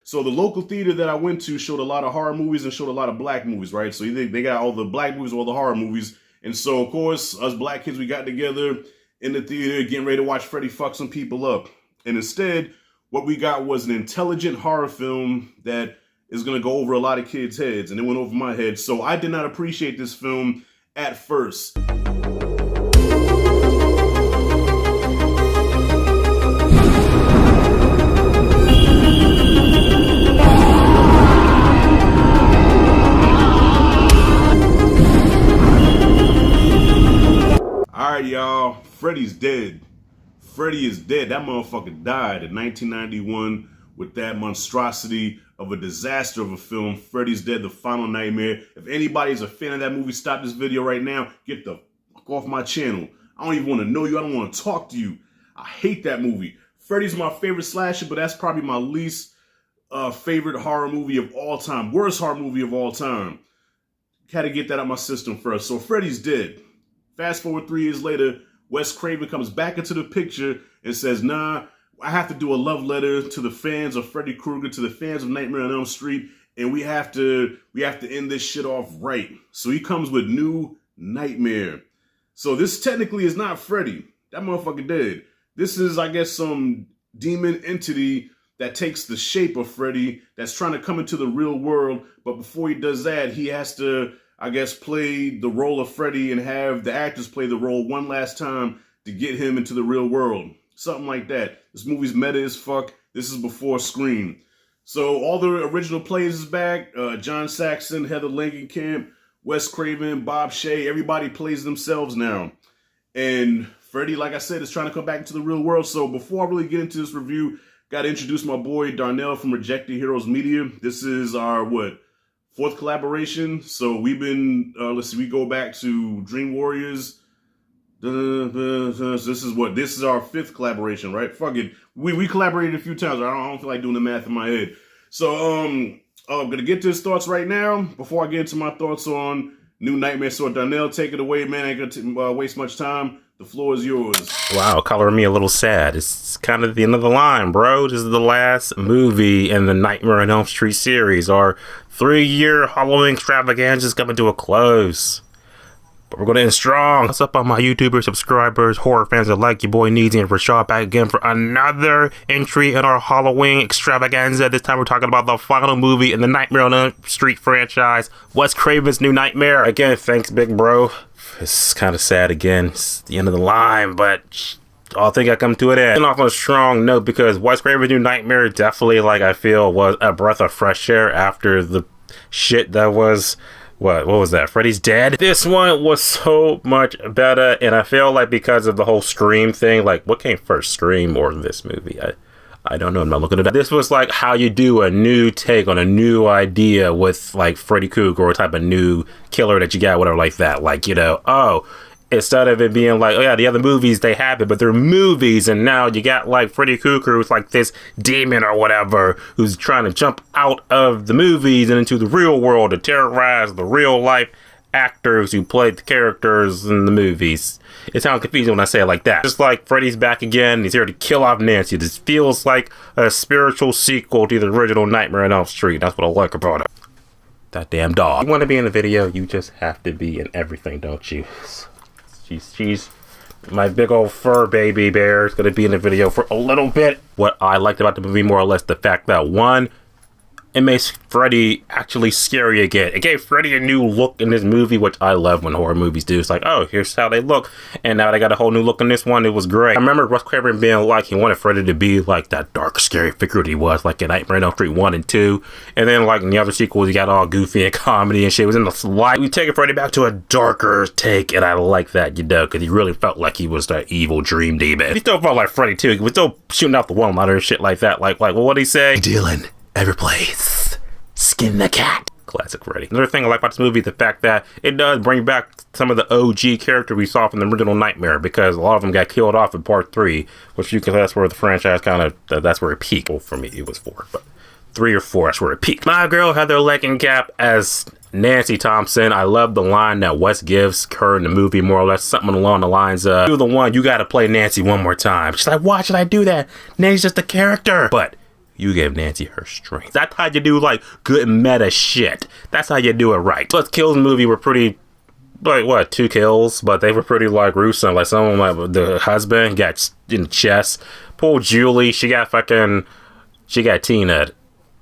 So the local theater that I went to showed a lot of horror movies and showed a lot of black movies, right? So they got all the black movies, all the horror movies. And so, of course, us black kids, we got together in the theater getting ready to watch Freddy fuck some people up. And instead, what we got was an intelligent horror film that is going to go over a lot of kids' heads. And it went over my head. So I did not appreciate this film at first. Alright, y'all, Freddy's dead. Freddy is dead. That motherfucker died in 1991 with that monstrosity of a disaster of a film. Freddy's Dead, The Final Nightmare. If anybody's a fan of that movie, stop this video right now. Get the fuck off my channel. I don't even want to know you. I don't want to talk to you. I hate that movie. Freddy's my favorite slasher, but that's probably my least favorite horror movie of all time. Worst horror movie of all time. Had to get that out of my system first. So Freddy's dead. Fast forward 3 years later, Wes Craven comes back into the picture and says, nah, I have to do a love letter to the fans of Freddy Krueger, to the fans of Nightmare on Elm Street, and we have to end this shit off right. So he comes with New Nightmare. So this technically is not Freddy. That motherfucker dead. This is, I guess, some demon entity that takes the shape of Freddy that's trying to come into the real world. But before he does that, he has to, I guess, play the role of Freddy and have the actors play the role one last time to get him into the real world. Something like that. This movie's meta as fuck. This is before Scream. So all the original players is back. John Saxon, Heather Langenkamp, Wes Craven, Bob Shea. Everybody plays themselves now. And Freddy, like I said, is trying to come back into the real world. So before I really get into this review, got to introduce my boy Darnell from Rejected Heroes Media. This is our, 4th collaboration. So we've been, let's see, we go back to Dream Warriors. This is our 5th collaboration, right? Fuck it. We collaborated a few times. I don't feel like doing the math in my head. So, I'm going to get to his thoughts right now. Before I get into my thoughts on New Nightmare. So Darnell, take it away, man. I ain't going to waste much time. The floor is yours. Wow, coloring me a little sad. It's kind of the end of the line, bro. This is the last movie in the Nightmare on Elm Street series. Our 3-year Halloween extravaganza is coming to a close. But we're going to end strong. What's up, all my YouTubers, subscribers, horror fans that like your boy Neezy and Rashad back again for another entry in our Halloween extravaganza. This time we're talking about the final movie in the Nightmare on Elm Street franchise, Wes Craven's New Nightmare. Again, thanks, big bro. It's kind of sad again. It's the end of the line, but I think I come to an end. And off on a strong note, because Wes Craven's New Nightmare definitely, like, I feel was a breath of fresh air after the shit that was... What was that? Freddy's Dead? This one was so much better, and I feel like because of the whole Scream thing, like, what came first, Scream or this movie? I don't know. I'm not looking at that. This was like how you do a new take on a new idea with, like, Freddy Krueger or a type of new killer that you got, whatever, like that. Like, you know, instead of it being like, oh yeah, the other movies, they happen, but they're movies, and now you got, like, Freddy Krueger, who's like this demon or whatever, who's trying to jump out of the movies and into the real world to terrorize the real life actors who played the characters in the movies. It sounds confusing when I say it like that. Just like Freddy's back again, he's here to kill off Nancy. This feels like a spiritual sequel to the original Nightmare on Elm Street. That's what I like about it. That damn dog. You want to be in the video, you just have to be in everything, don't you? She's my big old fur baby bear is going to be in the video for a little bit. What I liked about the movie, more or less, the fact that, one, it makes Freddy actually scary again. It gave Freddy a new look in this movie, which I love when horror movies do. It's like, oh, here's how they look. And now they got a whole new look in this one. It was great. I remember Wes Craven being like, he wanted Freddy to be like that dark, scary figure that he was, like in Nightmare on Elm Street 1 and 2. And then, like, in the other sequels, he got all goofy and comedy and shit. It was in the light. We take Freddy back to a darker take, and I like that, you know, because he really felt like he was that evil dream demon. He still felt like Freddy, too. He was still shooting out the wall and shit like that. Like, well, what'd he say? Dylan, every place. Skin the cat. Classic Freddy. Another thing I like about this movie, the fact that it does bring back some of the OG characters we saw from the original Nightmare, because a lot of them got killed off in part 3, which you can, that's where the franchise kind of, that's where it peaked. Well, for me, it was 4, but 3 or 4, that's where it peaked. My girl Heather Langenkamp as Nancy Thompson. I love the line that Wes gives her in the movie, more or less, something along the lines of, you're the one, you gotta play Nancy one more time. She's like, why should I do that? Nancy's just a character. But You gave Nancy her strength. That's how you do, like, good meta shit. That's how you do it right. But kills in the movie were pretty, like, what, 2 kills? But they were pretty, like, gruesome. Like, someone, like, the husband got in the chest. Poor Julie, she got Tina'd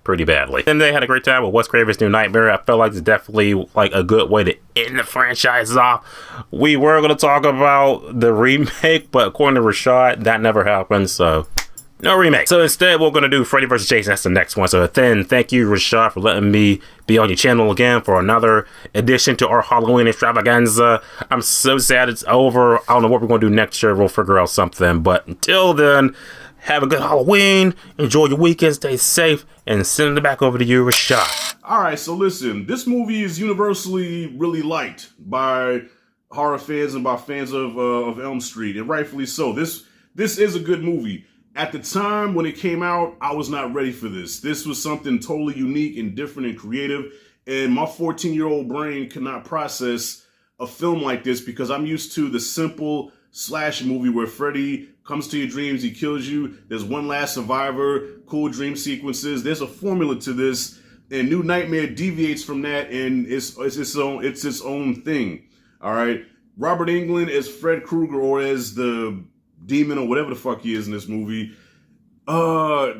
pretty badly. And they had a great time with Wes Craven's New Nightmare. I felt like it's definitely, like, a good way to end the franchise off. We were going to talk about the remake, but according to Rashad, that never happened, so no remake. So instead, we're going to do Freddy vs. Jason. That's the next one. So then, thank you, Rashad, for letting me be on your channel again for another edition to our Halloween extravaganza. I'm so sad it's over. I don't know what we're going to do next year. We'll figure out something. But until then, have a good Halloween. Enjoy your weekend. Stay safe. And send it back over to you, Rashad. All right, so listen. This movie is universally really liked by horror fans and by fans of Elm Street, and rightfully so. This is a good movie. At the time when it came out, I was not ready for this. This was something totally unique and different and creative, and my 14-year-old brain could not process a film like this because I'm used to the simple slash movie where Freddy comes to your dreams, he kills you, there's one last survivor, cool dream sequences. There's a formula to this, and New Nightmare deviates from that, and it's its own thing. All right, Robert Englund as Fred Krueger, or as the demon or whatever the fuck he is in this movie,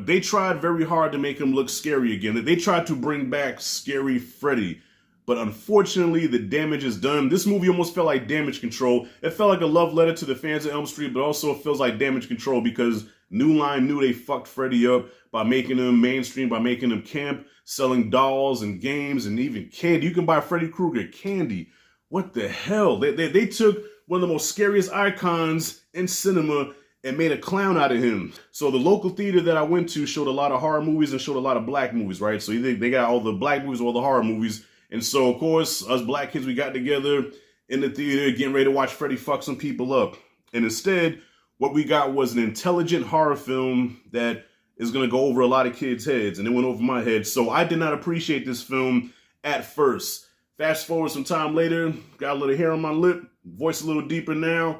they tried very hard to make him look scary again. They tried to bring back scary Freddy, but unfortunately the damage is done. This movie almost felt like Damage Control. It felt like a love letter to the fans of Elm Street, but also it feels like Damage Control because New Line knew they fucked Freddy up by making him mainstream, by making him camp, selling dolls and games and even candy. You can buy Freddy Krueger candy. What the hell? They took one of the most scariest icons in cinema and made a clown out of him. So the local theater that I went to showed a lot of horror movies and showed a lot of black movies, right? So they got all the black movies, all the horror movies. And so, of course, us black kids, we got together in the theater getting ready to watch Freddy fuck some people up. And instead, what we got was an intelligent horror film that is going to go over a lot of kids' heads. And it went over my head. So I did not appreciate this film at first. Fast forward some time later, got a little hair on my lip, voice a little deeper now.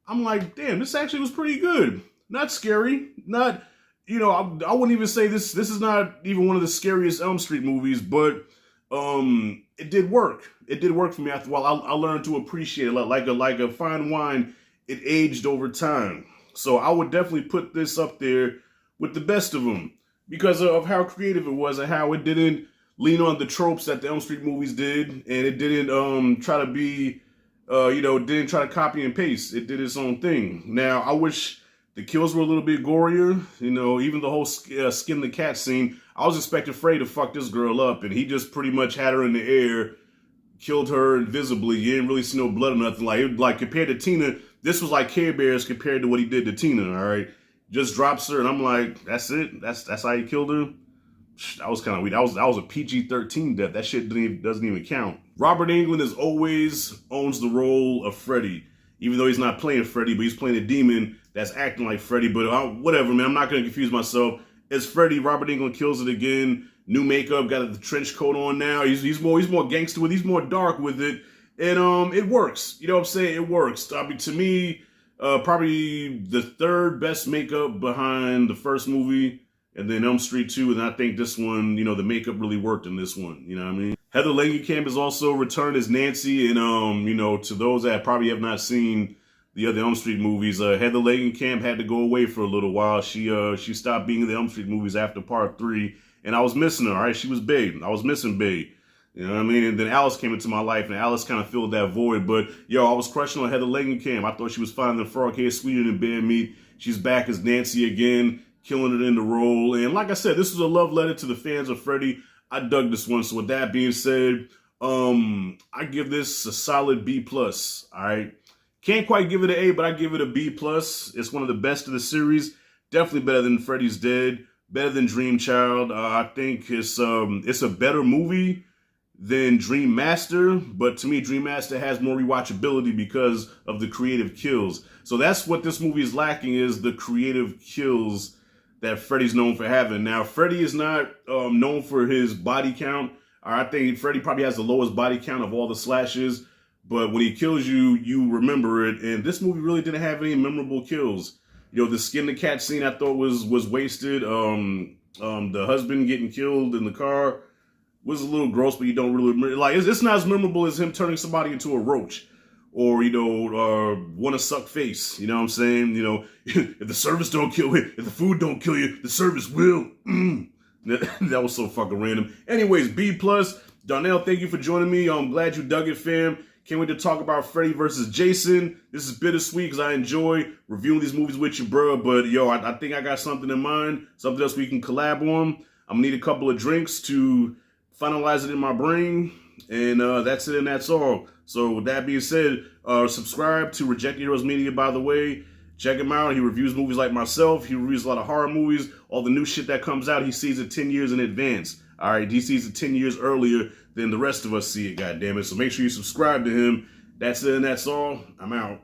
I'm like, damn, this actually was pretty good. Not scary. Not, you know, I wouldn't even say this is not even one of the scariest Elm Street movies, but it did work. It did work for me after a while. I learned to appreciate it like a fine wine. It aged over time. So I would definitely put this up there with the best of them because of how creative it was and how it didn't lean on the tropes that the Elm Street movies did, and it didn't try to be, didn't try to copy and paste. It did its own thing. Now, I wish the kills were a little bit gorier. You know, even the whole skin the cat scene. I was expecting Freddy to fuck this girl up, and he just pretty much had her in the air, killed her invisibly. You didn't really see no blood or nothing. Like compared to Tina, this was like Care Bears compared to what he did to Tina. All right, just drops her, and I'm like, that's it. That's how he killed her. That was kind of weird. That was a PG-13 death. That shit doesn't even count. Robert Englund as always owns the role of Freddy, even though he's not playing Freddy, but he's playing a demon that's acting like Freddy. But whatever, man. I'm not gonna confuse myself. As Freddy, Robert Englund kills it again. New makeup, got the trench coat on now. He's more gangster with. He's more dark with it, and it works. You know what I'm saying? It works. I mean, to me, probably the third best makeup behind the first movie. And then Elm Street 2, and I think this one, you know, the makeup really worked in this one, you know what I mean? Heather Langenkamp has also returned as Nancy, and, you know, to those that probably have not seen the other Elm Street movies, Heather Langenkamp had to go away for a little while. She stopped being in the Elm Street movies after part 3, and I was missing her, all right? She was Babe. I was missing Babe. You know what I mean? And then Alice came into my life, and Alice kind of filled that void. But, yo, I was crushing on Heather Langenkamp. I thought she was fine than Frog Hair, Sweeter Than Bear Meat. She's back as Nancy again, killing it in the role. And like I said, this was a love letter to the fans of Freddy. I dug this one. So with that being said, I give this a solid B+. All right. Can't quite give it an A, but I give it a B+. It's one of the best of the series. Definitely better than Freddy's Dead. Better than Dream Child. I think it's a better movie than Dream Master, but to me, Dream Master has more rewatchability because of the creative kills. So that's what this movie is lacking, is the creative kills that Freddy's known for having. Now, Freddy is not known for his body count. I think Freddy probably has the lowest body count of all the slashes, but when he kills you, you remember it. And this movie really didn't have any memorable kills. You know, the skin the cat scene I thought was wasted. The husband getting killed in the car was a little gross, but you don't really like. It's not as memorable as him turning somebody into a roach, or want to suck face. You know what I'm saying? If the service don't kill you, if the food don't kill you, the service will. That was so fucking random. Anyways, B plus. Darnell, thank you for joining me. I'm glad you dug it, fam. Can't wait to talk about Freddy versus Jason. This is bittersweet because I enjoy reviewing these movies with you, bro. But yo, I think I got something in mind, something else we can collab on. I'm gonna need a couple of drinks to finalize it in my brain, and that's it, and that's all. So with that being said, subscribe to Rejected Heroes Media, by the way. Check him out. He reviews movies like myself. He reviews a lot of horror movies. All the new shit that comes out, he sees it 10 years in advance. All right, he sees it 10 years earlier than the rest of us see it, goddammit. So make sure you subscribe to him. That's it, and that's all. I'm out.